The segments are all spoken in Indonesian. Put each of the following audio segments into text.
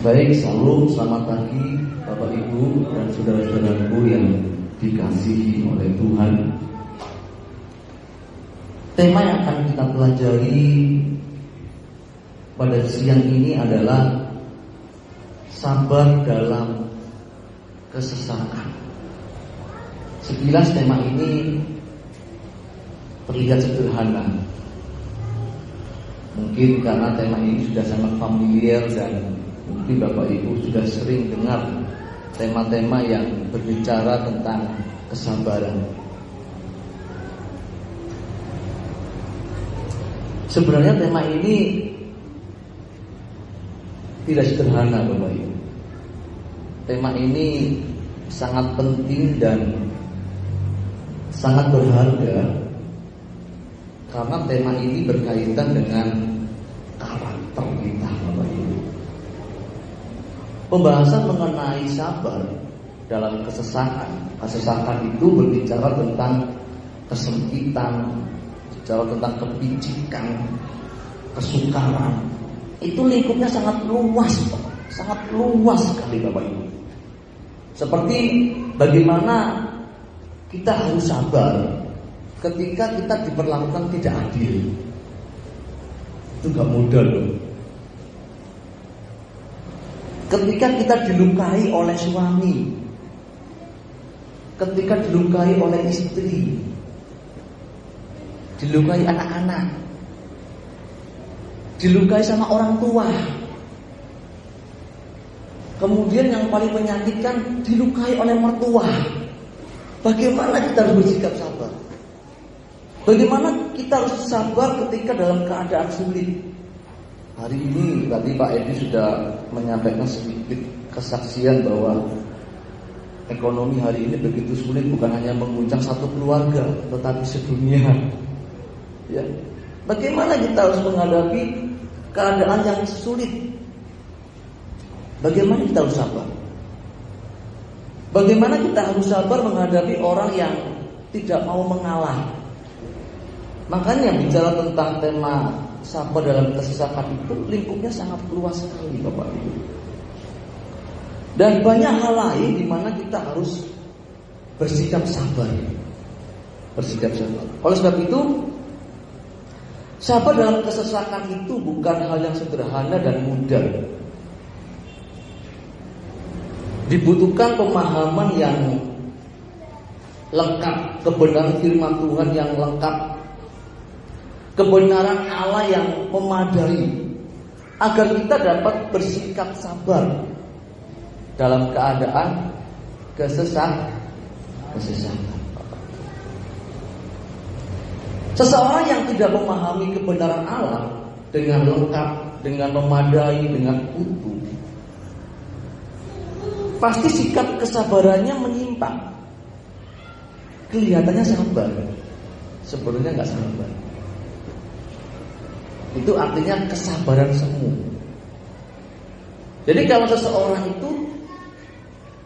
Baik, salam, selamat pagi Bapak Ibu dan saudara-saudaraku yang dikasihi oleh Tuhan. Tema yang akan kita pelajari pada siang ini adalah sabar dalam kesesakan. Sekilas tema ini terlihat sederhana. Mungkin karena tema ini sudah sangat familiar dan mungkin Bapak Ibu sudah sering dengar tema-tema yang berbicara tentang kesabaran. Sebenarnya tema ini tidak sederhana Bapak Ibu. Tema ini sangat penting dan sangat berharga karena tema ini berkaitan dengan karakter kita Bapak Ibu. Pembahasan mengenai sabar dalam kesesakan. Kesesakan itu berbicara tentang kesempitan, bicara tentang kepicikan, kesukaran. Itu lingkupnya sangat luas, sangat luas sekali Bapak Ibu. Seperti bagaimana kita harus sabar ketika kita diperlakukan tidak adil. Itu gak mudah loh. Ketika kita dilukai oleh suami, ketika dilukai oleh istri, dilukai anak-anak, dilukai sama orang tua, kemudian yang paling menyakitkan dilukai oleh mertua. Bagaimana kita harus bersikap sabar? Bagaimana kita harus sabar ketika dalam keadaan sulit? Hari ini tadi Pak Edi sudah menyampaikan sedikit kesaksian bahwa ekonomi hari ini begitu sulit, bukan hanya mengguncang satu keluarga, tetapi sedunia. Ya. Bagaimana kita harus menghadapi keadaan yang sulit? Bagaimana kita harus sabar? Bagaimana kita harus sabar menghadapi orang yang tidak mau mengalah? Makanya bicara tentang tema sabar dalam kesesakan itu lingkupnya sangat luas sekali Bapak Ibu. Dan banyak hal lain di mana kita harus bersikap sabar. Bersikap sabar. Oleh sebab itu, sabar dalam kesesakan itu bukan hal yang sederhana dan mudah. Dibutuhkan pemahaman yang lengkap, kebenaran firman Tuhan yang lengkap, kebenaran Allah yang memadai, agar kita dapat bersikap sabar dalam keadaan kesesakan. Seseorang yang tidak memahami kebenaran Allah dengan lengkap, dengan memadai, dengan utuh, pasti sikap kesabarannya menyimpang. Kelihatannya sabar, sebenarnya nggak sabar. Itu artinya kesabaran semu. Jadi kalau seseorang itu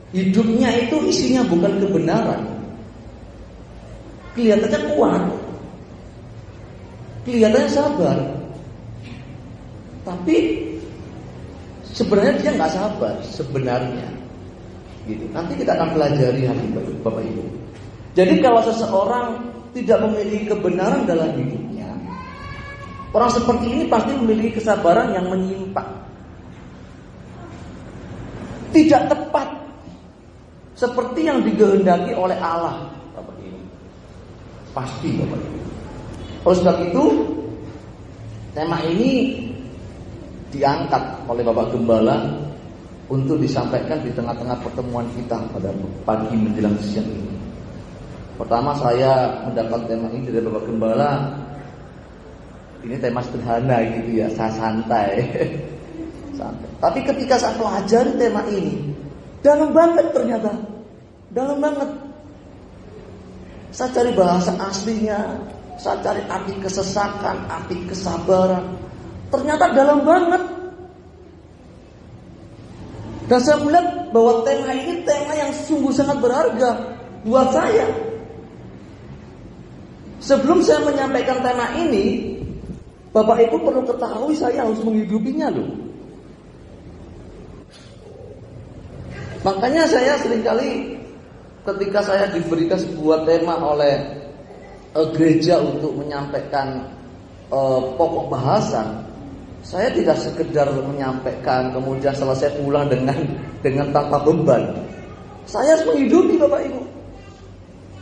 hidupnya itu isinya bukan kebenaran, kelihatannya kuat, kelihatannya sabar, tapi sebenarnya dia nggak sabar sebenarnya. Gitu. Nanti kita akan pelajari hal ini Bapak Ibu. Jadi kalau seseorang tidak memiliki kebenaran dalam hidupnya, orang seperti ini pasti memiliki kesabaran yang menyimpang, tidak tepat seperti yang dikehendaki oleh Allah Bapak Ibu. Pasti Bapak Ibu. Oleh sebab itu, tema ini diangkat oleh Bapak Gembala untuk disampaikan di tengah-tengah pertemuan kita pada pagi menjelang siang ini. Pertama saya mendapat tema ini dari Bapak Gembala. Ini tema sederhana gitu ya, saya santai. Santai. Tapi ketika saya pelajari tema ini, dalam banget ternyata. Dalam banget. Saya cari bahasa aslinya, saya cari arti kesesakan, arti kesabaran. Ternyata dalam banget. Dan saya melihat bahwa tema ini tema yang sungguh sangat berharga buat saya. Sebelum saya menyampaikan tema ini, Bapak Ibu perlu ketahui saya harus menghidupinya loh. Makanya saya seringkali ketika saya diberikan sebuah tema oleh gereja untuk menyampaikan pokok bahasan, saya tidak sekedar menyampaikan kemudian selesai pulang dengan tanpa beban. Saya harus menghidupi Bapak Ibu,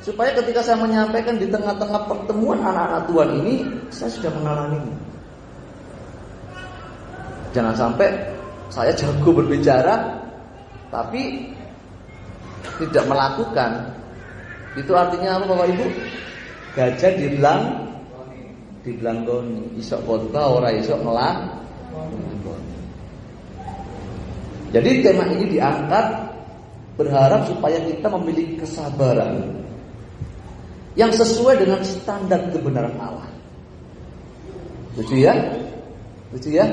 supaya ketika saya menyampaikan di tengah-tengah pertemuan anak-anak Tuhan ini, saya sudah mengalaminya. Jangan sampai saya jago berbicara tapi tidak melakukan. Itu artinya apa Bapak Ibu? Gajah diblangkoni, isok kota ora isok ngelakoni. Jadi tema ini diangkat berharap supaya kita memiliki kesabaran yang sesuai dengan standar kebenaran Allah. Lucu ya? Lucu ya?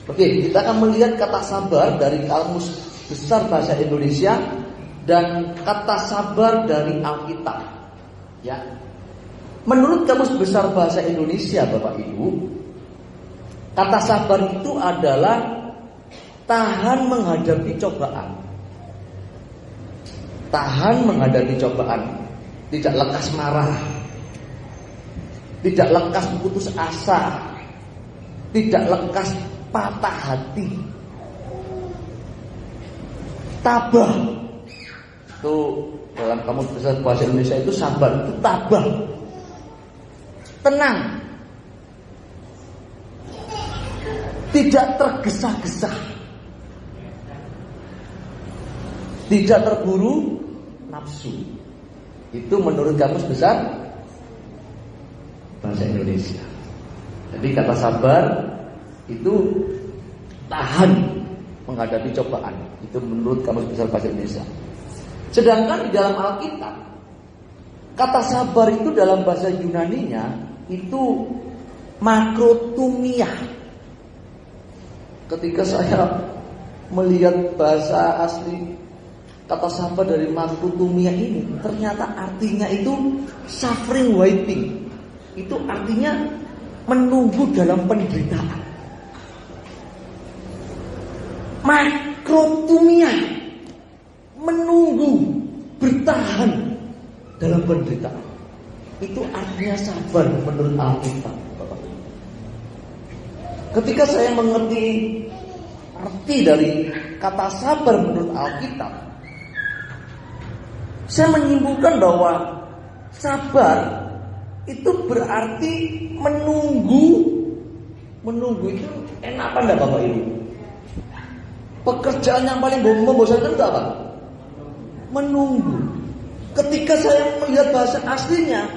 Oke, kita akan melihat kata sabar dari Kamus Besar Bahasa Indonesia dan kata sabar dari Alkitab. Ya. Menurut Kamus Besar Bahasa Indonesia, Bapak Ibu, kata sabar itu adalah tahan menghadapi cobaan. Tahan menghadapi cobaan, tidak lekas marah, tidak lekas putus asa, tidak lekas patah hati. Tabah. Itu dalam Kamus Besar Bahasa Indonesia itu sabar itu tabah. Tenang. Tidak tergesa-gesa. Tidak terburu nafsu. Itu menurut Kamus Besar Bahasa Indonesia. Jadi kata sabar itu tahan menghadapi cobaan. Itu menurut Kamus Besar Bahasa Indonesia. Sedangkan di dalam Alkitab, kata sabar itu dalam bahasa Yunaninya itu makrotumia. Ketika saya melihat bahasa asli kata sabar dari makrotumia ini, ternyata artinya itu suffering waiting. Itu artinya menunggu dalam penderitaan. Makrotumia, menunggu, bertahan dalam penderitaan. Itu artinya sabar menurut Alkitab. Ketika saya mengerti arti dari kata sabar menurut Alkitab, saya menyimpulkan bahwa sabar itu berarti menunggu. Menunggu itu enak apa enggak Bapak Ibu? Pekerjaan yang paling membosankan itu apa? Menunggu. Ketika saya melihat bahasa aslinya,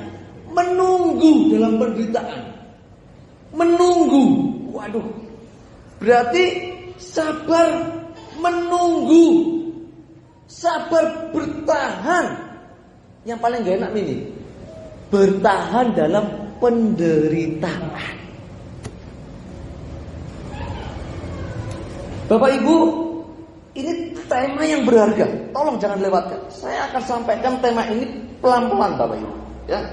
menunggu dalam penderitaan. Menunggu. Waduh. Berarti sabar menunggu. Sabar bertahan. Yang paling gak enak ini, bertahan dalam penderitaan. Bapak Ibu, ini tema yang berharga. Tolong jangan lewatkan. Saya akan sampaikan tema ini pelan-pelan Bapak Ibu. Ya.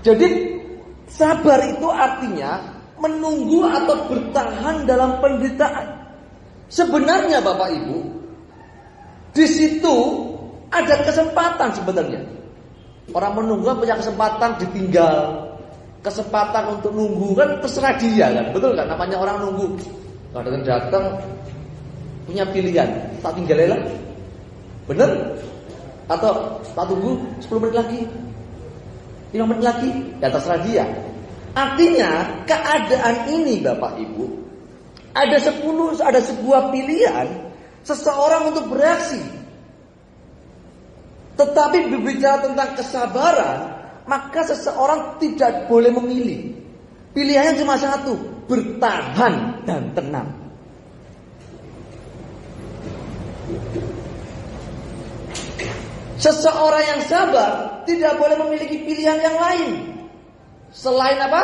Jadi sabar itu artinya menunggu atau bertahan dalam penderitaan. Sebenarnya Bapak Ibu, di situ ada kesempatan sebenarnya. Orang menunggu punya kesempatan ditinggal, kesempatan untuk nunggu kan terserah dia kan, betul kan? Namanya orang nunggu. Kalau datang punya pilihan, tak tinggal lah, bener? Atau tak tunggu 10 menit lagi, 5 menit lagi, ya terserah dia. Artinya keadaan ini Bapak Ibu, ada sebuah pilihan seseorang untuk bereaksi. Tetapi berbicara tentang kesabaran, maka seseorang tidak boleh memilih. Pilihannya cuma satu, bertahan dan tenang. Seseorang yang sabar tidak boleh memiliki pilihan yang lain selain apa?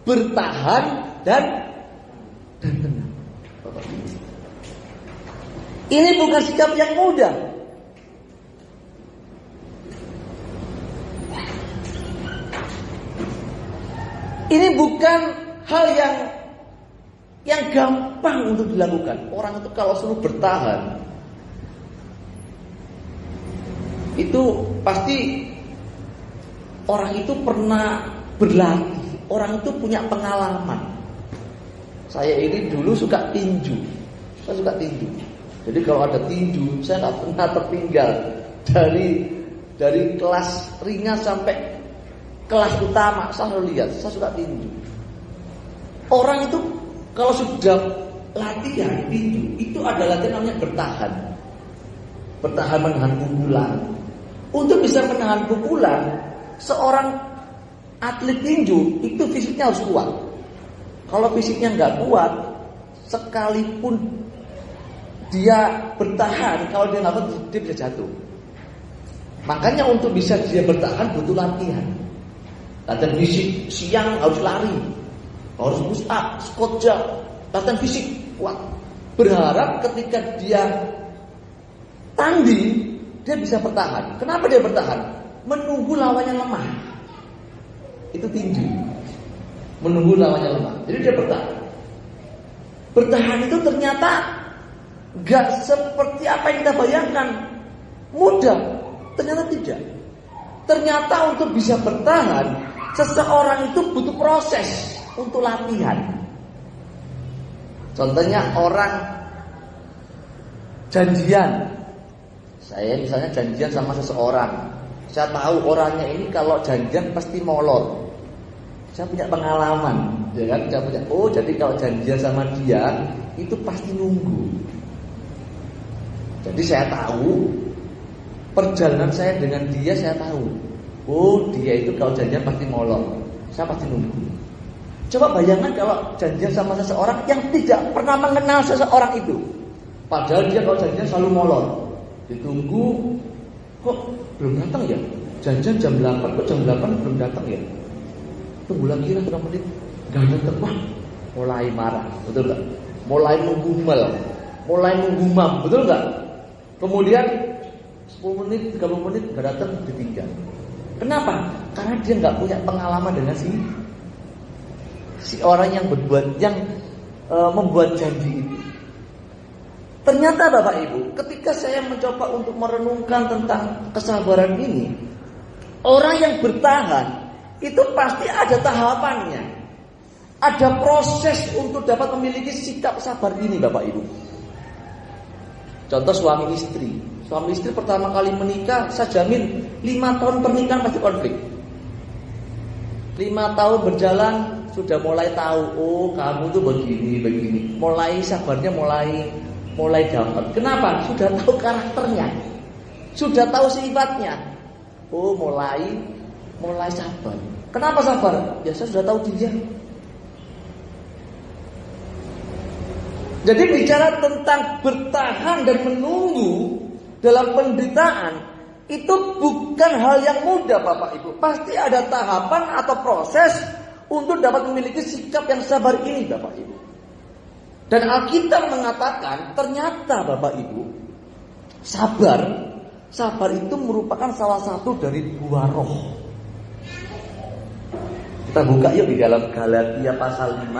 Bertahan dan tenang. Ini bukan sikap yang mudah. Ini bukan hal yang gampang untuk dilakukan. Orang itu kalau suruh bertahan, itu pasti orang itu pernah berlatih, orang itu punya pengalaman. Saya ini dulu suka tinju, saya suka tinju. Jadi kalau ada tinju, saya nggak pernah tertinggal dari kelas ringan sampai kelas utama. Saya selalu lihat, saya suka tinju. Orang itu kalau sudah latihan tinju, itu ada latihan namanya bertahan. Bertahan menahan pukulan. Untuk bisa menahan pukulan, seorang atlet tinju itu fisiknya harus kuat. Kalau fisiknya nggak kuat, sekalipun dia bertahan, kalau dia nggak kuat, dia bisa jatuh. Makanya untuk bisa dia bertahan butuh latihan. Latihan fisik, siang harus lari, harus push up, squat jump, latihan fisik kuat. Berharap ketika dia tanding, dia bisa bertahan. Kenapa dia bertahan? Menunggu lawannya lemah. Itu tinju. Menunggu lawannya lemah. Jadi dia bertahan. Bertahan itu ternyata gak seperti apa yang kita bayangkan. Mudah. Ternyata tidak. Ternyata untuk bisa bertahan, seseorang itu butuh proses untuk latihan. Contohnya orang janjian. Saya misalnya janjian sama seseorang. Saya tahu orangnya ini kalau janjian pasti molor. Saya punya pengalaman, ya kan? Saya punya, jadi kalau janjian sama dia itu pasti nunggu. Jadi saya tahu perjalanan saya dengan dia, saya tahu. Dia itu kalau janjian pasti molor. Saya pasti nunggu. Coba bayangkan kalau janjian sama seseorang yang tidak pernah mengenal seseorang itu. Padahal dia kalau janjian selalu molor. Ditunggu, kok belum datang ya? Janjian jam 8, kok jam 8 belum datang ya? Tunggu lagi lah 3 menit, gak datang. Wah, mulai marah, betul gak? Mulai menggumel, mulai menggumam, betul gak? Kemudian 10 menit, 30 menit gak datang, ditinggal. Kenapa? Karena dia gak punya pengalaman dengan si orang yang membuat janji itu. Ternyata Bapak Ibu, ketika saya mencoba untuk merenungkan tentang kesabaran ini, orang yang bertahan itu pasti ada tahapannya. Ada proses untuk dapat memiliki sikap sabar ini Bapak Ibu. Contoh suami istri. Suami istri pertama kali menikah, saya jamin 5 tahun pernikahan pasti konflik. 5 tahun berjalan sudah mulai tahu, kamu tuh begini. Mulai sabarnya mulai dapat. Kenapa? Sudah tahu karakternya, sudah tahu sifatnya. Mulai sabar. Kenapa sabar? Ya saya sudah tahu dia. Jadi bicara tentang bertahan dan menunggu dalam penderitaan itu bukan hal yang mudah Bapak Ibu. Pasti ada tahapan atau proses untuk dapat memiliki sikap yang sabar ini Bapak Ibu. Dan Alkitab mengatakan ternyata Bapak Ibu, sabar itu merupakan salah satu dari buah roh. Kita buka yuk di dalam Galatia pasal 5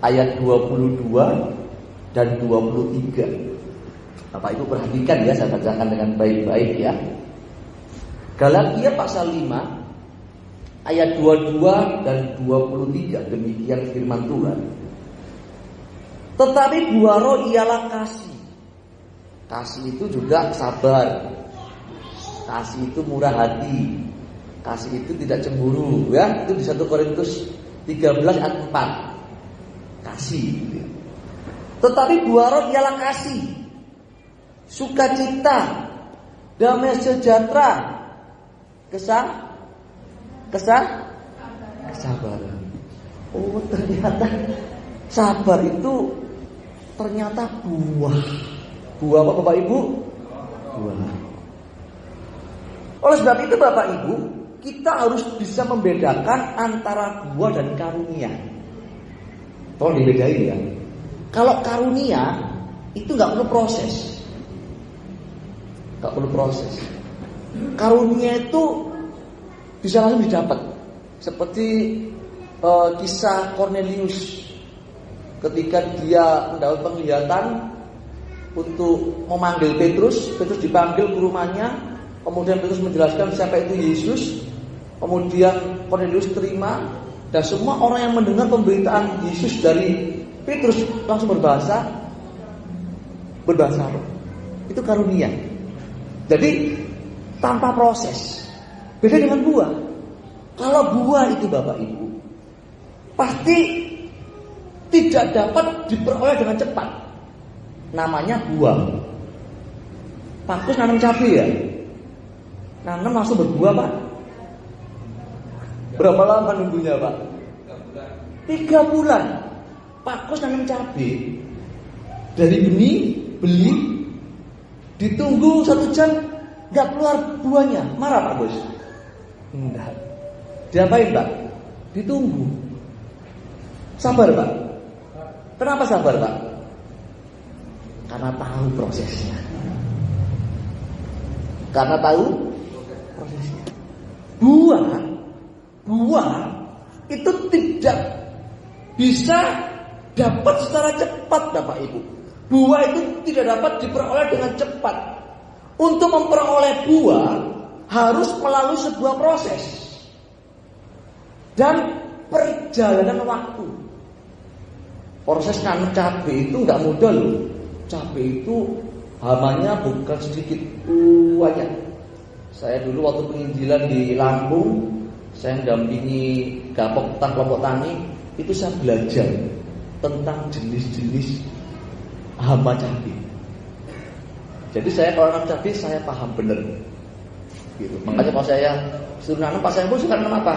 ayat 22 dan 23. Bapak Ibu perhatikan ya, saya bacakan dengan baik-baik ya. Galatia pasal 5 ayat 22 dan 23, demikian firman Tuhan. Tetapi buah roh ialah kasih. Kasih itu juga sabar. Kasih itu murah hati. Kasih itu tidak cemburu, ya. Itu di 1 Korintus 13 ayat 4. Kasih. Tetapi buah roh ialah kasih, sukacita, damai sejahtera, kesabaran. Ternyata sabar itu ternyata buah. Buah apa Bapak Ibu? Buah. Oleh sebab itu Bapak Ibu, kita harus bisa membedakan antara buah dan karunia. Tolong dibedain ya. Kalau karunia itu nggak perlu proses, Karunia itu bisa langsung didapat. Seperti kisah Cornelius, ketika dia mendapat penglihatan untuk memanggil Petrus dipanggil ke rumahnya. Kemudian Petrus menjelaskan siapa itu Yesus. Kemudian Kornelius terima. Dan semua orang yang mendengar pemberitaan Yesus dari Petrus langsung berbahasa roh. Itu karunia. Jadi tanpa proses. Beda dengan buah. Kalau buah itu Bapak Ibu pasti tidak dapat diperoleh dengan cepat. Namanya buah. Pak Kus nanam cabai ya? Nanam langsung berbuah Pak? Berapa lama nunggunya Pak? 3 bulan. Pak Kus nanam cabai, dari benih beli, ditunggu 1 jam nggak keluar buahnya, marah Pak Kus? Enggak. Diapain Pak? Ditunggu. Sabar Pak. Kenapa sabar Pak? Karena tahu prosesnya. Karena tahu prosesnya. Buah itu tidak bisa dapat secara cepat Bapak Ibu. Buah itu tidak dapat diperoleh dengan cepat. Untuk memperoleh buah harus melalui sebuah proses dan perjalanan waktu. Proses nanam cabai itu nggak mudah loh. Cabai itu hamanya bukan sedikit, banyak. Saya dulu waktu penginjilan di Lampung, saya mendampingi kelompok tani, itu saya belajar tentang jenis-jenis hama cabai. Jadi saya kalau nanam cabai saya paham benar. Gitu. Makanya kalau saya suruh nanam, Pak saya pun suka nanam apa?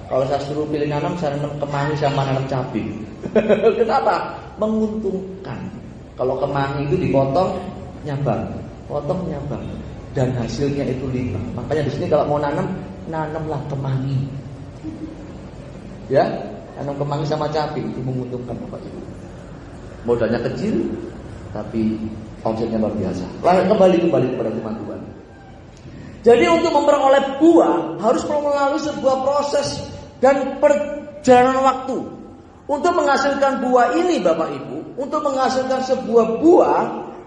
Kalau saya suruh pilih nanam, saya nanam kemangi sama nanam cabai. Kenapa? Menguntungkan. Kalau kemangi itu dipotong, nyabang, potong nyabang, dan hasilnya itu lipat. Makanya di sini kalau mau nanamlah kemangi. Ya, tanam kemangi sama cabai itu menguntungkan Bapak Ibu. Modalnya kecil, tapi omsetnya luar biasa. Kembali kepada firman Tuhan. Jadi untuk memperoleh buah harus melalui sebuah proses dan perjalanan waktu. Untuk menghasilkan buah ini Bapak Ibu, untuk menghasilkan sebuah buah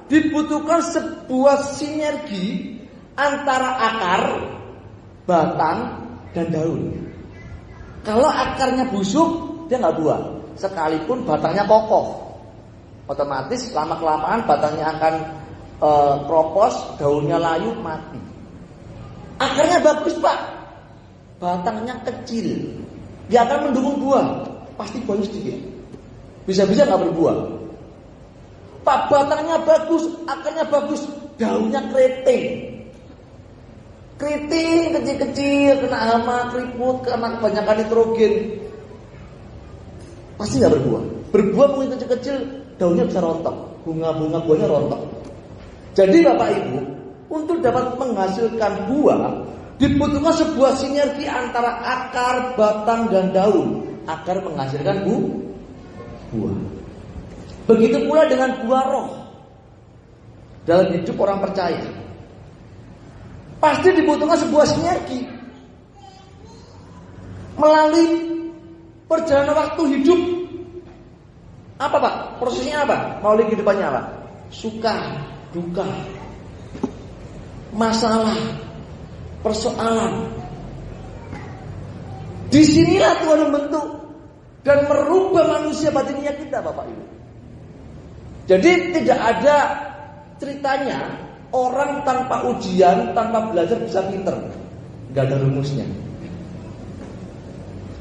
dibutuhkan sebuah sinergi antara akar, batang, dan daun. Kalau akarnya busuk, dia nggak buah. Sekalipun batangnya kokoh, otomatis lama-kelamaan batangnya akan kropos, daunnya layu, mati. Akarnya bagus Pak, batangnya kecil, dia akan mendukung buah, pasti buahnya sedikit. Bisa-bisa nggak berbuah. Pak, batangnya bagus, akarnya bagus, daunnya keriting, kecil-kecil, kena hama, keriput, kena kebanyakan nitrogen, pasti nggak berbuah. Berbuah mungkin kecil-kecil, daunnya bisa rontok, bunga-bunga buahnya rontok. Jadi Bapak Ibu, untuk dapat menghasilkan buah dibutuhkan sebuah sinergi antara akar, batang, dan daun agar menghasilkan buah. Begitu pula dengan buah roh dalam hidup orang percaya. Pasti dibutuhkan sebuah sinergi melalui perjalanan waktu hidup. Apa Pak? Prosesnya apa? Melalui kehidupannya apa? Suka, duka, masalah, persoalan. Disinilah Tuhan membentuk dan merubah manusia batinnya kita Bapak Ibu. Jadi tidak ada ceritanya orang tanpa ujian, tanpa belajar bisa pinter. Gak ada rumusnya.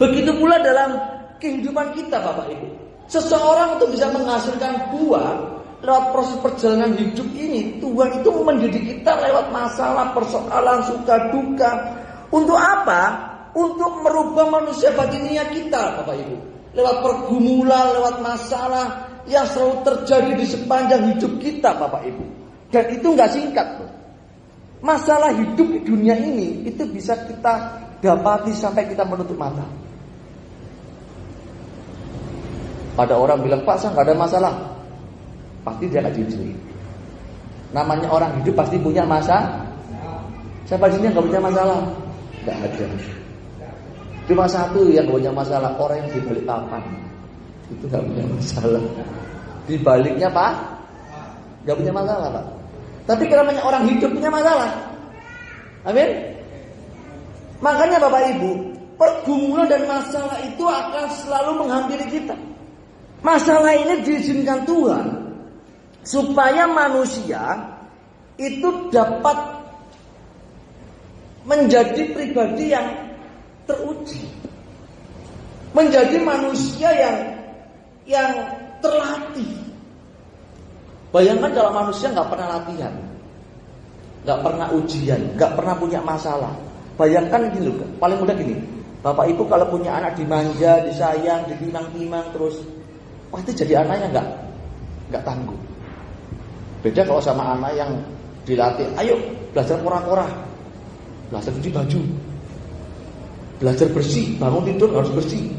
Begitu pula dalam kehidupan kita Bapak Ibu. Seseorang untuk bisa menghasilkan buah lewat proses perjalanan hidup ini, Tuhan itu mendidik kita lewat masalah, persoalan, suka, duka. Untuk apa? Untuk merubah manusia batinnya kita Bapak Ibu. Lewat pergumulan, lewat masalah yang selalu terjadi di sepanjang hidup kita Bapak Ibu. Dan itu gak singkat loh. Masalah hidup di dunia ini itu bisa kita dapati sampai kita menutup mata. Pada orang bilang, Pak saya gak ada masalah, pasti dia gak jujur. Namanya orang hidup pasti punya masalah. Siapa di sini yang gak punya masalah? Gak ada. Cuma satu yang gak punya masalah, orang yang dibalik papan. Itu gak punya masalah. Dibaliknya Pak, gak punya masalah Pak. Tapi kalau namanya orang hidup punya masalah. Amin. Makanya Bapak Ibu, pergumulan dan masalah itu akan selalu menghampiri kita. Masalah ini diizinkan Tuhan supaya manusia itu dapat menjadi pribadi yang teruji, menjadi manusia yang terlatih. Bayangkan kalau manusia nggak pernah latihan, nggak pernah ujian, nggak pernah punya masalah. Bayangkan gini loh, paling mudah gini, Bapak Ibu kalau punya anak dimanja, disayang, ditimang-timang terus, pasti jadi anaknya nggak tangguh. Beda kalau sama anak yang dilatih, ayo belajar kora-kora, belajar cuci baju, belajar bersih, bangun tidur harus bersih.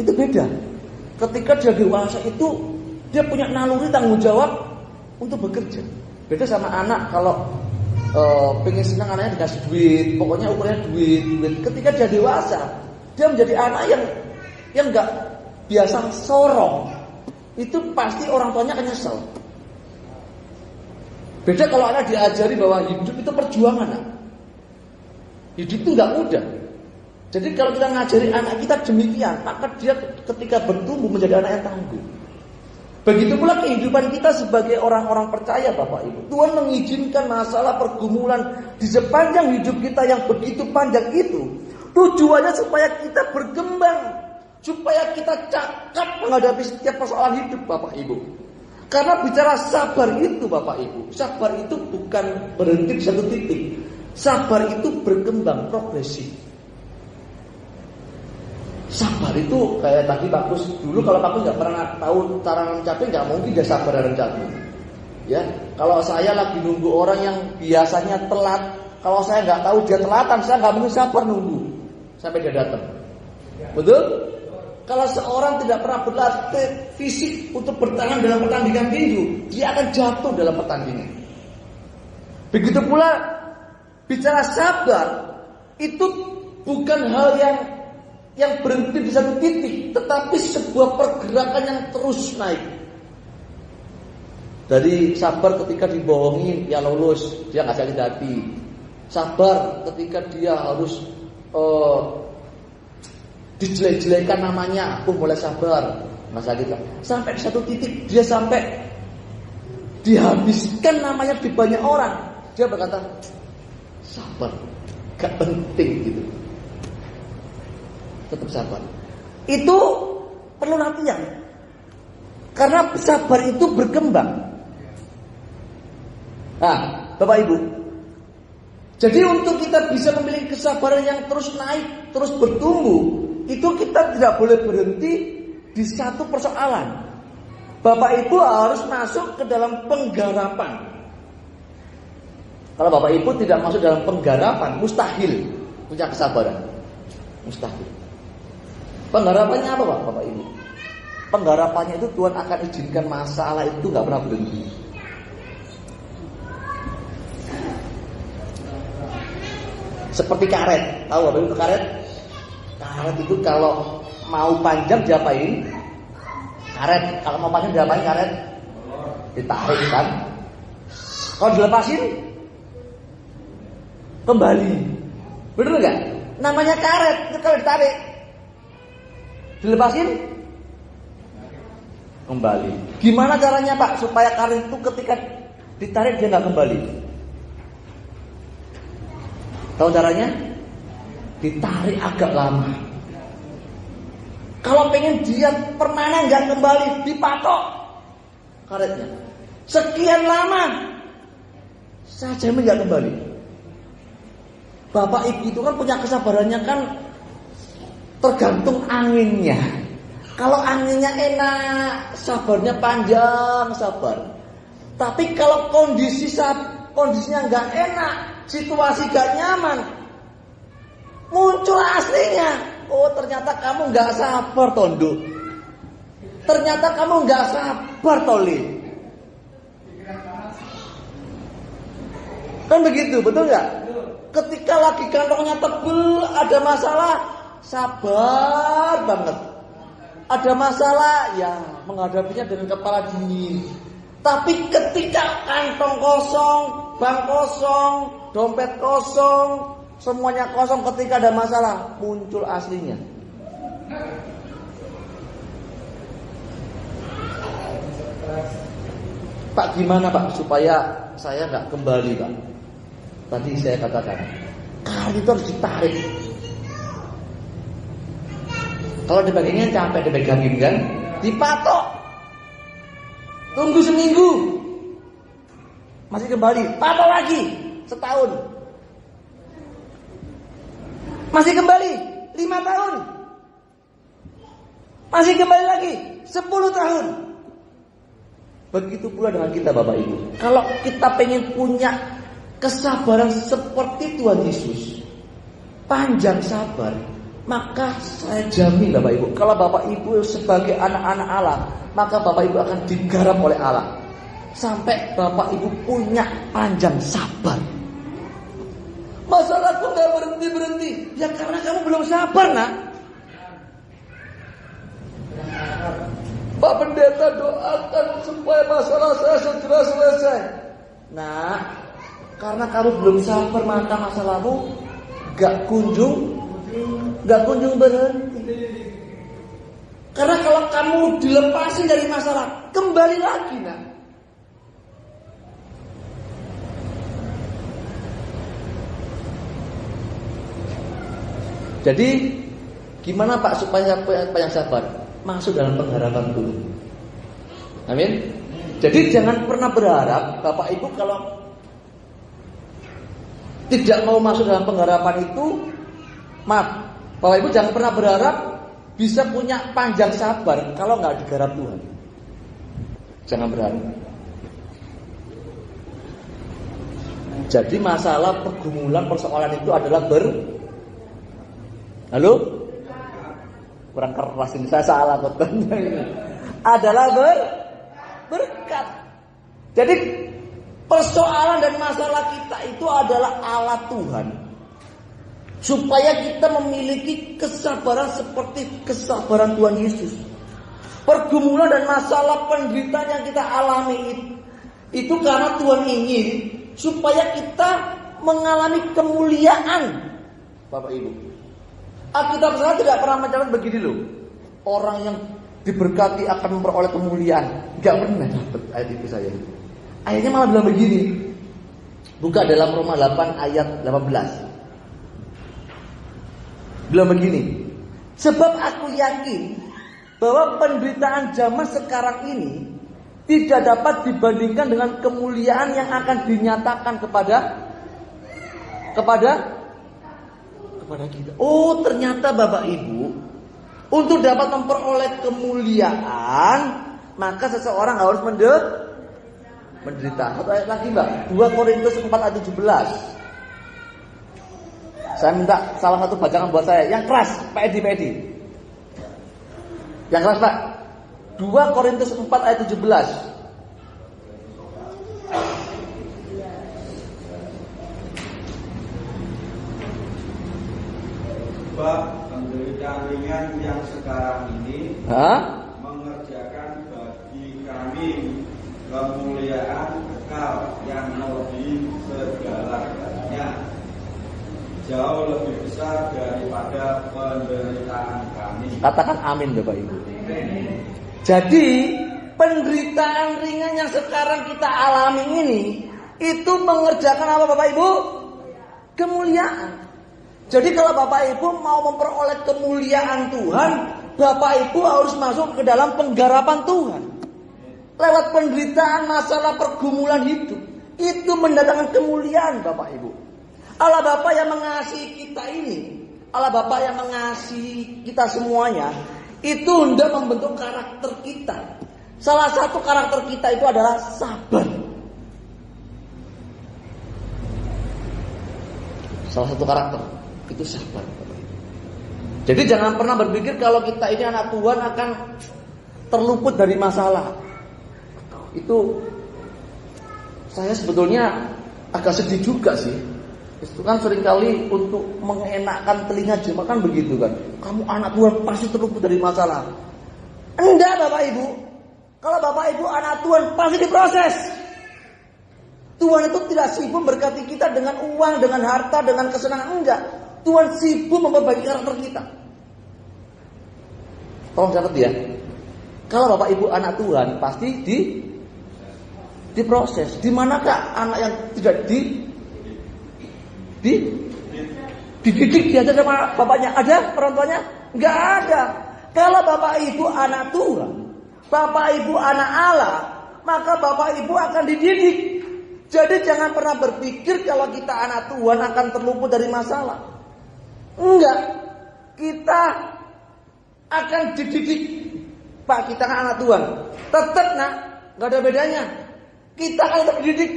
Itu beda. Ketika dia dewasa itu dia punya naluri tanggung jawab untuk bekerja. Beda sama anak kalau pengen senang anaknya dikasih duit, pokoknya ukurannya duit. Ketika dia dewasa, dia menjadi anak yang nggak biasa sorong. Itu pasti orang tuanya akan nyesel. Beda kalau anak diajari bahwa hidup itu perjuangan. Hidup itu nggak mudah. Jadi kalau kita ngajari anak kita demikian, maka dia ketika bertumbuh menjadi anak yang tangguh. Begitu pula kehidupan kita sebagai orang-orang percaya Bapak Ibu. Tuhan mengizinkan masalah pergumulan di sepanjang hidup kita yang begitu panjang itu. Tujuannya supaya kita berkembang, supaya kita cakap menghadapi setiap persoalan hidup Bapak Ibu. Karena bicara sabar itu Bapak Ibu, sabar itu bukan berhenti di satu titik. Sabar itu berkembang progresif. Sabar itu kayak tadi Bagus dulu, kalau Bagus nggak pernah tahu cara nanam cabai, nggak mungkin dia sabar nanam cabai. Ya, kalau saya lagi nunggu orang yang biasanya telat, kalau saya nggak tahu dia telatan, saya nggak mungkin sabar nunggu sampai dia datang. Betul? Kalau seorang tidak pernah berlatih fisik untuk bertahan dalam pertandingan tinju, dia akan jatuh dalam pertandingan. Begitu pula bicara sabar, itu bukan hal yang berhenti di satu titik, tetapi sebuah pergerakan yang terus naik. Dari sabar ketika dibohongin, ya lulus, dia nggak sakit hati. Sabar ketika dia harus dijelek-jelekan namanya, aku mulai sabar, nggak sakit hati. Sampai di satu titik dia sampai dihabiskan namanya di banyak orang, dia berkata sabar, gak penting gitu. Tetap sabar. Itu perlu latihan. Karena sabar itu berkembang. Nah, Bapak Ibu. Jadi untuk kita bisa memiliki kesabaran yang terus naik, terus bertumbuh, itu kita tidak boleh berhenti di satu persoalan. Bapak Ibu harus masuk ke dalam penggarapan. Kalau Bapak Ibu tidak masuk dalam penggarapan, mustahil punya kesabaran. Mustahil. Penggarapannya apa Bapak Ibu? Penggarapannya itu Tuhan akan izinkan masalah itu gak pernah berhenti. Seperti karet. Tahu Bapak Ibu karet? Karet itu kalau mau panjang diapain? Karet. Kalau mau panjang diapain karet? Ditarik kan? Kalau dilepasin? Kembali. Bener gak? Namanya karet. Itu kalau ditarik, dilepasin kembali. Gimana caranya Pak supaya karet itu ketika ditarik dia nggak kembali? Tahu caranya? Ditarik agak lama. Kalau pengen dia permanen nggak kembali, dipatok karetnya. Sekian lama saja nggak kembali. Bapak Ibu itu kan punya kesabarannya kan tergantung anginnya. Kalau anginnya enak, sabarnya panjang, sabar. Tapi kalau kondisinya nggak enak, situasi nggak nyaman, muncul aslinya. Oh ternyata kamu nggak sabar Tondo. Ternyata kamu nggak sabar Toli. Kan begitu, betul nggak? Ketika lagi kantongnya tebel, ada masalah, sabar banget. Ada masalah, ya menghadapinya dengan kepala dingin. Tapi ketika kantong kosong, bank kosong, dompet kosong, semuanya kosong, ketika ada masalah muncul aslinya. Pak, gimana Pak supaya saya nggak kembali Pak? Tadi saya katakan, karet itu harus ditarik. Kalau dibagainya capek dipegangin kan, dipatok. Tunggu seminggu, masih kembali, patok lagi setahun, masih kembali 5 tahun, masih kembali lagi 10 tahun. Begitu pula dengan kita Bapak Ibu. Kalau kita pengen punya kesabaran seperti Tuhan Yesus, panjang sabar, maka saya jamin Bapak Ibu, kalau Bapak Ibu sebagai anak-anak Allah, maka Bapak Ibu akan digarap oleh Allah sampai Bapak Ibu punya panjang sabar. Masalahku gak berhenti-berhenti, ya karena kamu belum sabar nak. Pak Pendeta doakan supaya masalah saya segera selesai. Nah, karena kamu belum sabar, maka masalahmu gak kunjung berhenti. Karena kalau kamu dilepasin dari masalah, kembali lagi nak. Jadi gimana Pak supaya yang sabar? Masuk dalam pengharapan dulu. Amin. Jadi jangan pernah berharap Bapak Ibu kalau tidak mau masuk dalam pengharapan itu, maaf, Bapak Ibu jangan pernah berharap bisa punya panjang sabar kalau nggak digarap Tuhan. Jangan berharap. Jadi masalah pergumulan persoalan itu adalah Halo? Kurang keras ini, saya salah khotbahnya ini. Adalah berkat. Jadi persoalan dan masalah kita itu adalah Allah Tuhan. Supaya kita memiliki kesabaran seperti kesabaran Tuhan Yesus. Pergumulan dan masalah penderitaan yang kita alami itu karena Tuhan ingin supaya kita mengalami kemuliaan. Bapak Ibu, Alkitab sana tidak pernah mencatat begini loh, orang yang diberkati akan memperoleh kemuliaan. Gak pernah dapat ayat itu saya. Ayatnya malah bilang begini. Buka dalam Roma 8 ayat 18. Bilang begini, sebab aku yakin bahwa penderitaan zaman sekarang ini tidak dapat dibandingkan dengan kemuliaan yang akan dinyatakan kepada kita. Oh, ternyata Bapak Ibu, untuk dapat memperoleh kemuliaan, maka seseorang harus menderita. Satu ayat lagi Mbak, 2 Korintus 4 ayat 17. Saya minta salah satu bacaan buat saya, yang keras, Pak Edi. Yang keras Pak, 2 Korintus 4 ayat 17. Sebab penderitaan ringan yang sekarang ini mengerjakan bagi kami kemuliaan kekal yang melebihi segala-galanya, jauh lebih besar daripada penderitaan kami. Katakan amin Bapak Ibu. Jadi penderitaan ringan yang sekarang kita alami ini itu mengerjakan apa Bapak Ibu? Kemuliaan. Jadi kalau Bapak Ibu mau memperoleh kemuliaan Tuhan, Bapak Ibu harus masuk ke dalam penggarapan Tuhan. Lewat penderitaan, masalah, pergumulan hidup, itu mendatangkan kemuliaan Bapak Ibu. Allah Bapa yang mengasihi kita ini, Allah Bapa yang mengasihi kita semuanya, itu hendak membentuk karakter kita. Salah satu karakter kita itu adalah sabar. Salah satu karakter itu sabar. Jadi jangan pernah berpikir kalau kita ini anak Tuhan akan terluput dari masalah. Itu saya sebetulnya agak sedih juga sih. Itu kan seringkali untuk mengenakkan telinga jemaat kan begitu kan. Kamu anak Tuhan pasti terluput dari masalah. Enggak Bapak Ibu. Kalau Bapak Ibu anak Tuhan pasti diproses. Tuhan itu tidak sibuk memberkati kita dengan uang, dengan harta, dengan kesenangan, enggak. Tuhan sibuk memperbaiki karakter kita. Tolong catat ya. Kalau Bapak Ibu anak Tuhan pasti diproses. Di manakah anak yang tidak dididik diajar sama bapaknya? Ada orang tuanya? Enggak ada. Kalau Bapak Ibu anak Tuhan, Bapak Ibu anak Allah, maka Bapak Ibu akan dididik. Jadi jangan pernah berpikir kalau kita anak Tuhan akan terluput dari masalah. Enggak. Kita akan dididik. Pak, kita kan anak Tuhan. Tetap nak, enggak ada bedanya. Kita akan tetap dididik.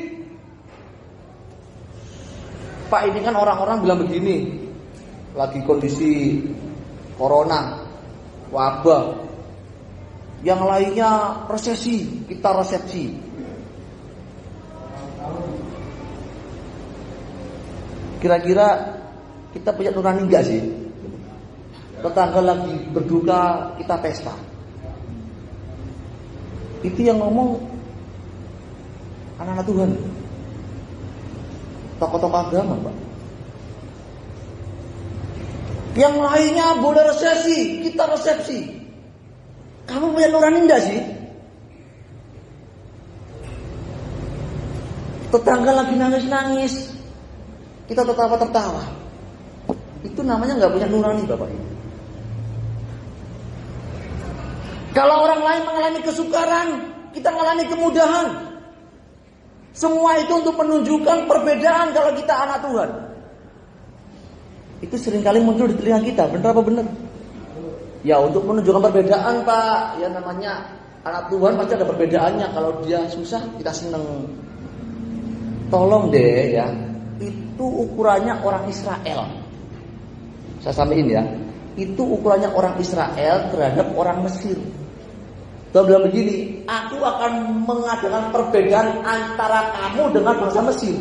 Pak, ini kan orang-orang bilang begini, lagi kondisi corona, wabah, yang lainnya resesi, kita resepsi. Kira-kira kita punya nurani enggak sih? Tetangga lagi berduka, kita pesta. Itu yang ngomong anak-anak Tuhan, tokoh-tokoh agama, Pak. Yang lainnya boleh resepsi, kita resepsi. Kamu punya nurani enggak sih? Tetangga lagi nangis-nangis, kita tertawa-tertawa. Itu namanya nggak punya nurani, Bapak Ibu. Kalau orang lain mengalami kesukaran, kita mengalami kemudahan. Semua itu untuk menunjukkan perbedaan kalau kita anak Tuhan. Itu seringkali muncul di telinga kita, benar apa benar? Ya, untuk menunjukkan perbedaan, Pak. Ya, namanya anak Tuhan pasti ada perbedaannya. Kalau dia susah, kita seneng. Tolong deh ya, itu ukurannya orang Israel. Saya sampaikan ya, itu ukurannya orang Israel terhadap orang Mesir. Dia bilang begini, aku akan mengadakan perbedaan antara kamu dengan bangsa Mesir.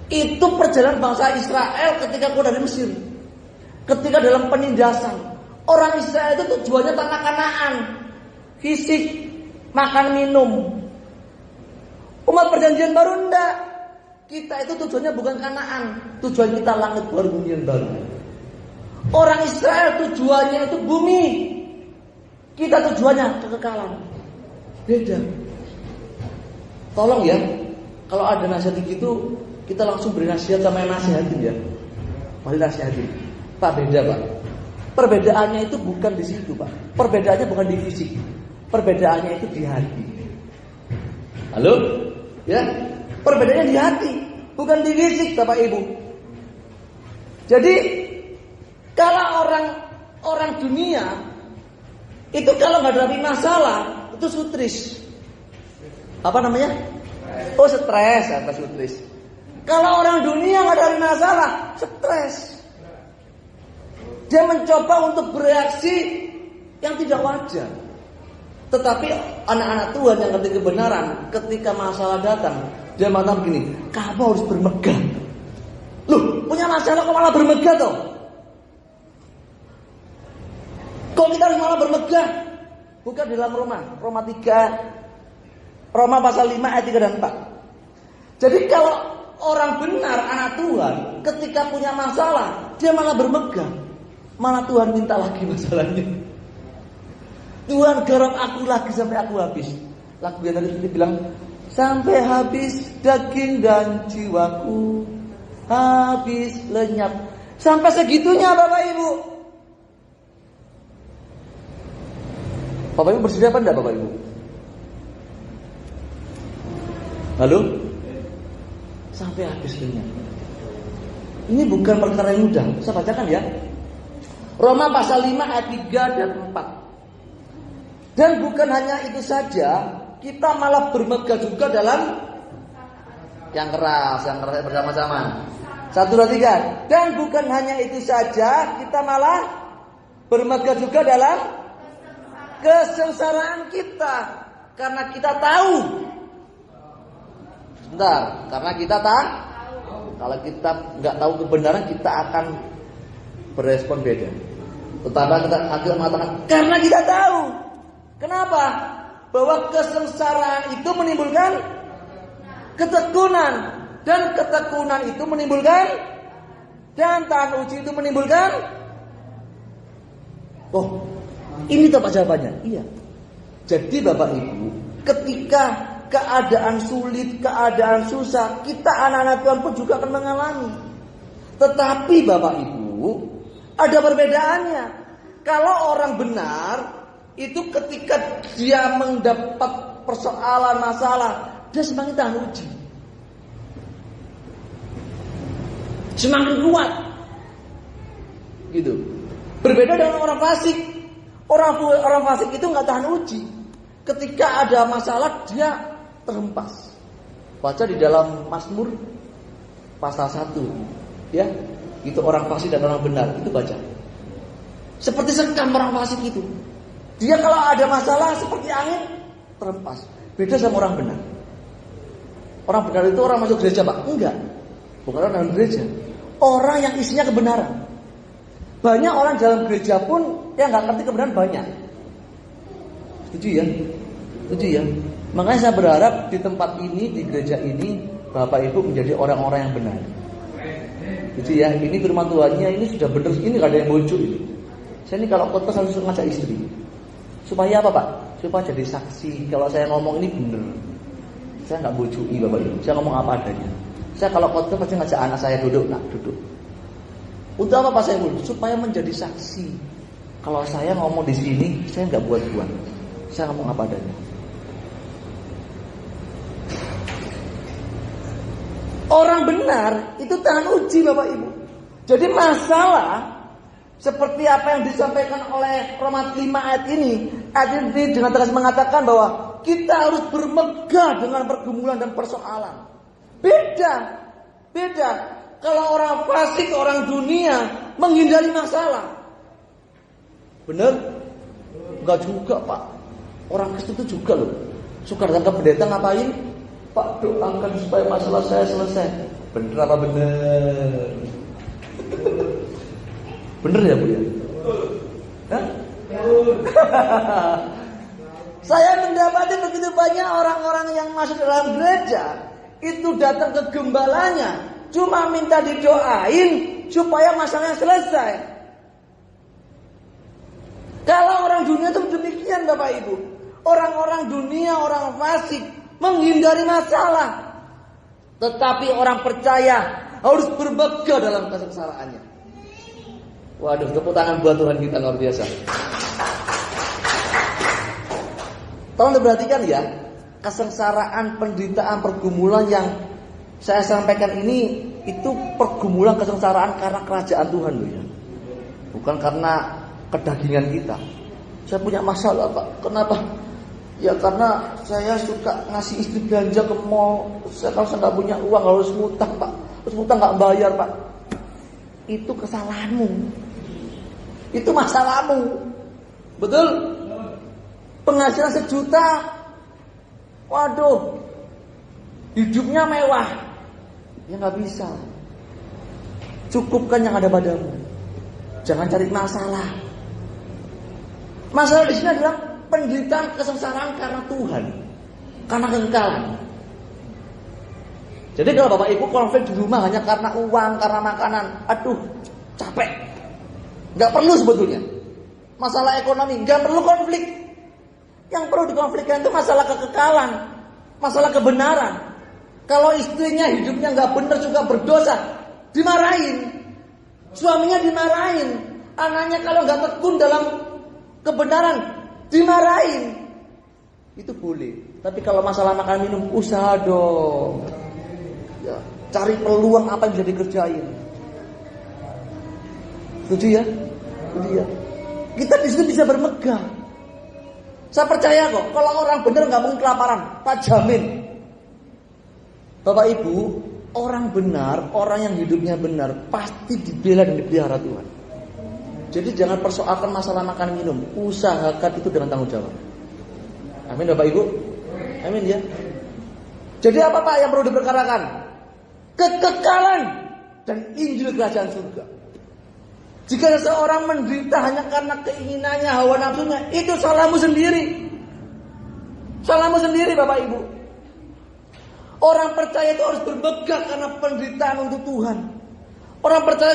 Itu perjalanan bangsa Israel ketika keluar dari Mesir. Ketika dalam penindasan, orang Israel itu tujuannya tanah Kanaan, fisik, makan minum. Umat perjanjian baru enggak. Kita itu tujuannya bukan Kanaan, tujuan kita langit baru, bumi yang baru. Orang Israel tujuannya itu bumi, kita tujuannya kekekalan. Beda. Tolong ya, kalau ada nasihat gitu, kita langsung beri nasihat sama yang nasihatin ya. Mari nasihatin. Pak, beda Pak. Perbedaannya itu bukan di situ Pak. Perbedaannya bukan di fisik. Perbedaannya itu di hati. Halo? Ya, perbedaannya di hati, bukan di fisik Bapak Ibu. Jadi kalau orang dunia itu kalau menghadapi masalah itu sutris. Apa namanya? Oh, stres atau sutris. Kalau orang dunia menghadapi masalah, stres. Dia mencoba untuk bereaksi yang tidak wajar. Tetapi anak-anak Tuhan yang ngerti kebenaran, ketika masalah datang, dia mengatakan begini, kamu harus bermegah. Loh, punya masalah kok malah bermegah toh? Kok kita harus malah bermegah? Bukan di dalam Roma 3, Roma pasal 5 ayat 3 dan 4. Jadi kalau orang benar, anak Tuhan, ketika punya masalah, dia malah bermegah. Malah Tuhan minta lagi masalahnya. Tuhan garap aku lagi sampai aku habis. Lagu yang tadi bilang, sampai habis daging dan jiwaku, habis lenyap. Sampai segitunya Bapak Ibu. Bapak Ibu bersedia apa enggak Bapak Ibu? Halo? Sampai habis lenyap. Ini bukan perkara yang mudah. Saya bacakan ya. Roma pasal 5 ayat 3 dan 4. Dan bukan hanya itu saja, kita malah bermegah juga dalam yang keras bersama-sama. 1, 2, 3. Dan bukan hanya itu saja, kita malah bermegah juga dalam kesengsaraan kita, karena kita tahu. Sebentar, karena kita tahu. Kalau kita nggak tahu kebenaran, kita akan berespon beda. Tetapi kita mengatakan karena kita tahu. Kenapa? bahwa kesengsaraan itu menimbulkan ketekunan, dan ketekunan itu menimbulkan, dan tahan uji itu menimbulkan. Oh, ini toh Pak jawabannya. Iya. Jadi Bapak Ibu, ketika keadaan sulit, keadaan susah, kita anak-anak Tuhan pun juga akan mengalami. Tetapi Bapak Ibu, ada perbedaannya. Kalau orang benar, itu ketika dia mendapat persoalan, masalah, dia semakin tahan uji, semakin kuat, gitu. Berbeda dengan orang fasik. Orang fasik itu nggak tahan uji. Ketika ada masalah dia terhempas. Baca di dalam Mazmur pasal 1, ya, itu orang fasik dan orang benar, itu baca. Seperti sekam orang fasik itu. Dia kalau ada masalah seperti angin terhempas. Beda sama orang benar. Orang benar itu orang masuk gereja, Pak? Enggak. Bukan orang dalam gereja. Orang yang isinya kebenaran. Banyak orang dalam gereja pun yang nggak ngerti kebenaran banyak. Setuju ya? Setuju ya? Makanya saya berharap di tempat ini, di gereja ini, Bapak Ibu menjadi orang-orang yang benar. Setuju ya? Ini firman Tuhannya ini sudah benar. Ini nggak ada yang bocor ini. Saya ini kalau khotbah harus ngajak istri. Supaya apa Pak? Supaya jadi saksi. Kalau saya ngomong ini benar. Saya nggak bocoi Bapak Ibu. Saya ngomong apa adanya. Saya kalau khotbah pasti ngajak anak saya duduk. Nah, duduk. Untuk apa Pak saya dulu? Supaya menjadi saksi. Kalau saya ngomong di sini, saya nggak buat-buat. Saya ngomong apa adanya. Orang benar itu tahan uji Bapak Ibu. Jadi masalah seperti apa yang disampaikan oleh Roma 5 ayat ini. Ayat ini dengan tegas mengatakan bahwa kita harus bermegah dengan pergumulan dan persoalan. Beda. Kalau orang fasik, orang dunia menghindari masalah. Bener? Enggak juga Pak. Orang Kristen itu juga loh. Suka datang ke pendeta ngapain? Pak doakan supaya masalah saya selesai. Bener apa bener? Bener ya Bu ya? Hah? Saya mendapati begitu banyak orang-orang yang masuk dalam gereja itu datang ke gembalanya cuma minta didoain supaya masalahnya selesai. Kalau orang dunia itu demikian Bapak Ibu. Orang-orang dunia, orang fasik menghindari masalah. Tetapi orang percaya harus bermegah dalam kesengsaraannya. Waduh, tepuk tangan buat Tuhan kita luar biasa. Tolong diperhatikan ya, kesengsaraan, penderitaan, pergumulan yang saya sampaikan ini itu pergumulan kesengsaraan karena kerajaan Tuhan loh ya. Bukan karena kedagingan kita. Saya punya masalah Pak. Kenapa? Ya karena saya suka ngasih istri belanja ke mall. Kalau saya nggak punya uang harus ngutang Pak. Terus ngutang nggak bayar Pak. Itu kesalahanmu. Itu masalahmu. Betul? Penghasilan 1 juta. Waduh. Hidupnya mewah. Ya nggak bisa. Cukupkan yang ada padamu. Jangan cari masalah. Masalah di sini adalah penderitaan kesengsaraan karena Tuhan, karena kengkalan. Jadi kalau Bapak Ibu konflik di rumah hanya karena uang, karena makanan, aduh, capek. Nggak perlu sebetulnya. Masalah ekonomi nggak perlu konflik. Yang perlu dikonflikkan itu masalah kekekalan, masalah kebenaran. Kalau istrinya hidupnya nggak benar juga berdosa, dimarahin. Suaminya dimarahin. Anaknya kalau nggak tekun dalam kebenaran, dimarahin. Itu boleh. Tapi kalau masalah makan minum, usaha dong. Ya, cari peluang apa yang bisa dikerjain. Setuju ya? Setuju ya? Kita di situ bisa bermegah. Saya percaya kok, kalau orang benar nggak mungkin kelaparan, tak jamin. Bapak Ibu, orang benar, orang yang hidupnya benar pasti dibela dan dipelihara Tuhan. Jadi jangan persoalkan masalah makan minum, usahakan itu dengan tanggung jawab. Amin Bapak Ibu. Amin ya. Jadi apa Pak yang perlu diperkarakan? Kekekalan dan Injil kerajaan surga. Jika seseorang menderita hanya karena keinginannya, hawa nafsunya, itu salahmu sendiri. Salahmu sendiri Bapak Ibu. Orang percaya itu harus bermegah karena penderitaan untuk Tuhan. Orang percaya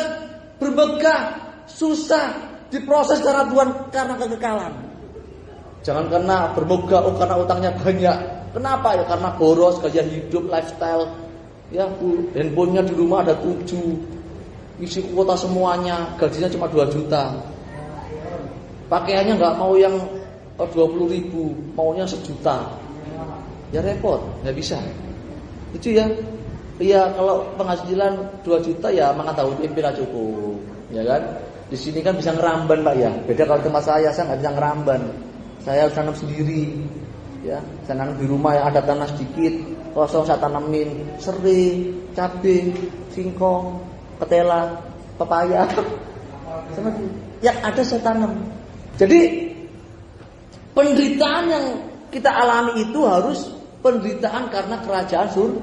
bermegah, susah, diproses karena Tuhan karena kekekalan. Jangan karena bermegah, karena utangnya banyak. Kenapa ya? Karena boros, gaya hidup, lifestyle. Ya, handphonenya di rumah ada 7, isi kuota semuanya, gajinya cuma 2 juta. Pakaiannya nggak mau yang 20.000, maunya 1 juta. Ya repot, nggak bisa. Itu ya. Iya, kalau penghasilan 2 juta ya makan tahu tempe lah cukup, ya kan? Di sini kan bisa ngeramban Pak ya. Beda kalau tempat saya nggak bisa ngeramban. Saya harus tanam sendiri, ya. Saya tanam di rumah yang ada tanah sedikit, kosong saya tanemin serai, cabai, singkong, ketela, pepaya. Yang ada saya tanam. Jadi penderitaan yang kita alami itu harus penderitaan karena kerajaan surga.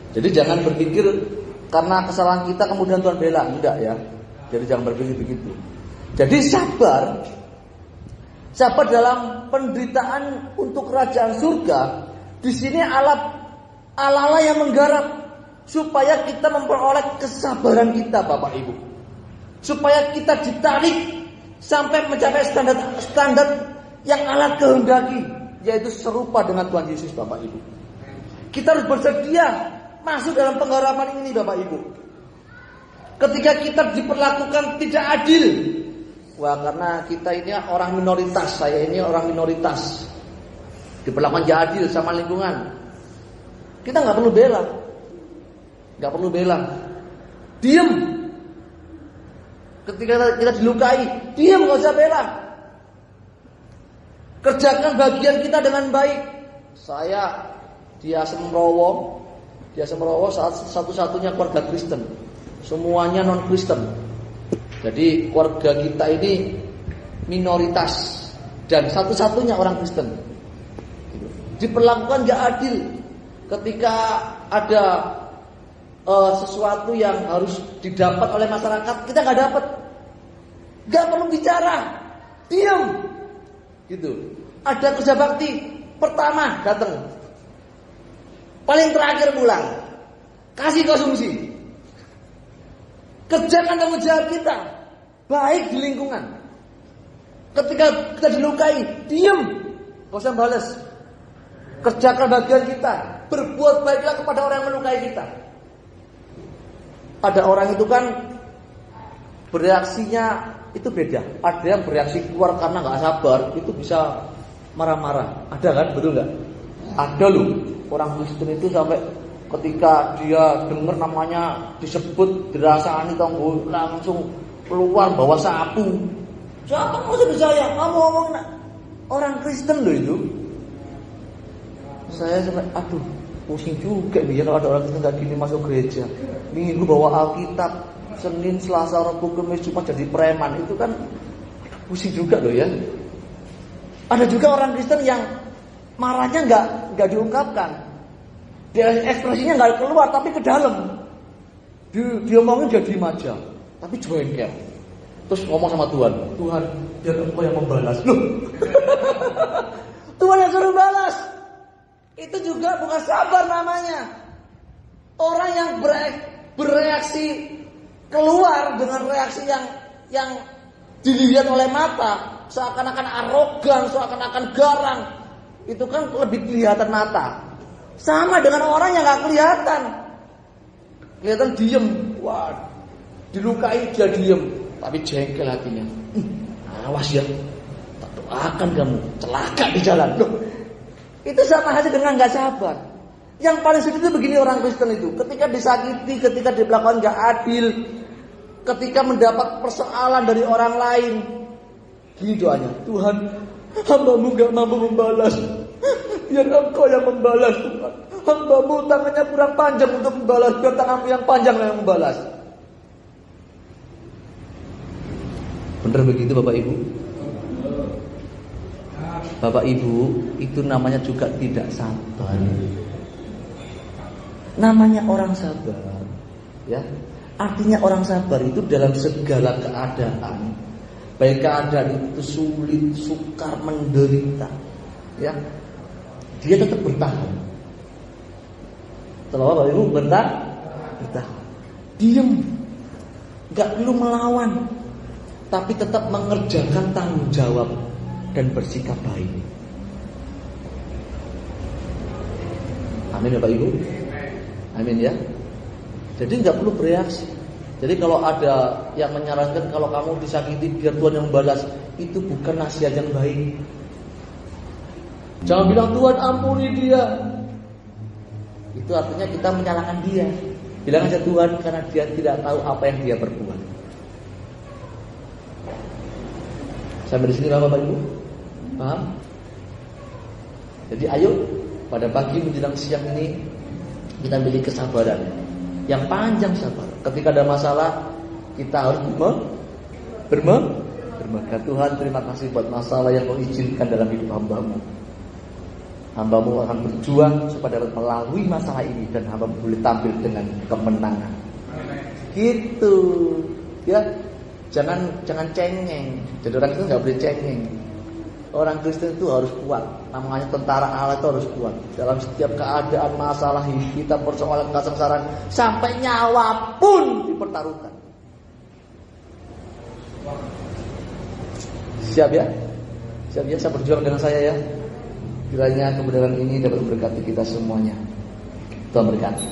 Jadi jangan berpikir karena kesalahan kita kemudian Tuhan bela, enggak ya. Jadi jangan berpikir begitu. Jadi sabar dalam penderitaan untuk kerajaan surga. Di sini Allah yang menggarap supaya kita memperoleh kesabaran kita Bapak Ibu. Supaya kita ditarik sampai mencapai standar yang Allah kehendaki, yaitu serupa dengan Tuhan Yesus Bapak Ibu. Kita harus bersedia masuk dalam pengharapan ini Bapak Ibu. Ketika kita diperlakukan tidak adil, wah karena kita ini orang minoritas, saya ini orang minoritas, diperlakukan tidak adil sama lingkungan, kita nggak perlu bela, diam. Ketika kita dilukai, diam, nggak usah bela. Kerjakan bagian kita dengan baik. Saya di Asemrowo satu-satunya keluarga Kristen, semuanya non Kristen. Jadi keluarga kita ini minoritas dan satu-satunya orang Kristen. Diperlakukan gak adil. Ketika ada sesuatu yang harus didapat oleh masyarakat, kita gak dapat. Gak perlu bicara, diam. Gitu. Ada kerja bakti, pertama datang, paling terakhir pulang. Kasih konsumsi. Kerjakan tanggung jawab kita, baik di lingkungan. Ketika kita dilukai, diam, gak usah balas. Kerjakan bagian kita, berbuat baiklah kepada orang yang melukai kita. Ada orang itu kan bereaksinya itu beda. Ada yang bereaksi keluar karena gak sabar, itu bisa marah-marah. Ada kan, betul gak? Ada loh orang Kristen itu sampai ketika dia dengar namanya disebut, dirasani tonggo, langsung keluar bawa sapu. Siapa maksud saya? Kamu ngomong orang Kristen loh itu. Saya sampai aduh, pusing juga nih ya kalau ada orang Kristen kayak gini masuk gereja. Minggu bawa Alkitab, Senin, Selasa, Rabu, Kamis, Jumat jadi preman. Itu kan pusing juga loh ya. Ada juga orang Kristen yang marahnya nggak diungkapkan. Dia ekspresinya nggak keluar tapi ke dalam. Dia ngomongin jadi aja, tapi jengkel. Terus ngomong sama Tuhan, Tuhan, biar Engkau yang membalas. Loh. Tuhan yang suruh balas. Itu juga bukan sabar namanya. Orang yang bereaksi keluar dengan reaksi yang dilihat oleh mata, seakan-akan arogan, seakan-akan garang, itu kan lebih kelihatan mata. Sama dengan orang yang gak kelihatan diem. Wah, dilukai dia diem, tapi jengkel hatinya. Awas ya, tak doakan kamu celaka di jalan. Loh, itu sama aja dengan gak sabar. Yang paling sedih itu begini orang Kristen itu, ketika disakiti, ketika diperlakukan gak adil, ketika mendapat persoalan dari orang lain, gini doanya, Tuhan, hamba-Mu gak mampu membalas, biar Engkau yang membalas Tuhan. Hamba-Mu tangannya kurang panjang untuk membalas, biar tangan-Mu yang panjang yang membalas. Benar begitu Bapak Ibu? Bapak Ibu, itu namanya juga tidak sabar. Namanya orang sabar, ya. Artinya orang sabar itu dalam segala keadaan, baik keadaan itu sulit, sukar, menderita, ya, dia tetap bertahan. Setelah Bapak Ibu bertahan, diem, nggak perlu melawan, tapi tetap mengerjakan tanggung jawab dan bersikap baik. Amin ya Bapak Ibu. Amin ya. Jadi nggak perlu bereaksi. Jadi kalau ada yang menyarankan kalau kamu disakiti biar Tuhan yang membalas, itu bukan nasihat yang baik. Jangan bilang Tuhan ampuni dia. Itu artinya kita menyalahkan dia. Bilang aja Tuhan karena dia tidak tahu apa yang dia perbuat. Sampai di sini Bapak Ibu, paham? Jadi ayo pada pagi menjelang siang ini kita miliki kesabaran yang panjang sabar. Ketika ada masalah kita harus bermegah. Tuhan terima kasih buat masalah yang kau izinkan dalam hidup hamba-Mu. Hamba-Mu akan berjuang supaya dapat melalui masalah ini dan hamba boleh tampil dengan kemenangan. Gitu ya. Jangan cengeng. Jadi orang itu nggak boleh cengeng. Orang Kristen itu harus kuat. Namanya tentara Allah itu harus kuat. Dalam setiap keadaan masalah hidup kita, persoalan kesengsaraan, sampai nyawa pun dipertaruhkan. Siap ya? Siap ya? Saya berjuang dengan saya ya. Kiranya kebenaran ini dapat memberkati kita semuanya. Tuhan berkati.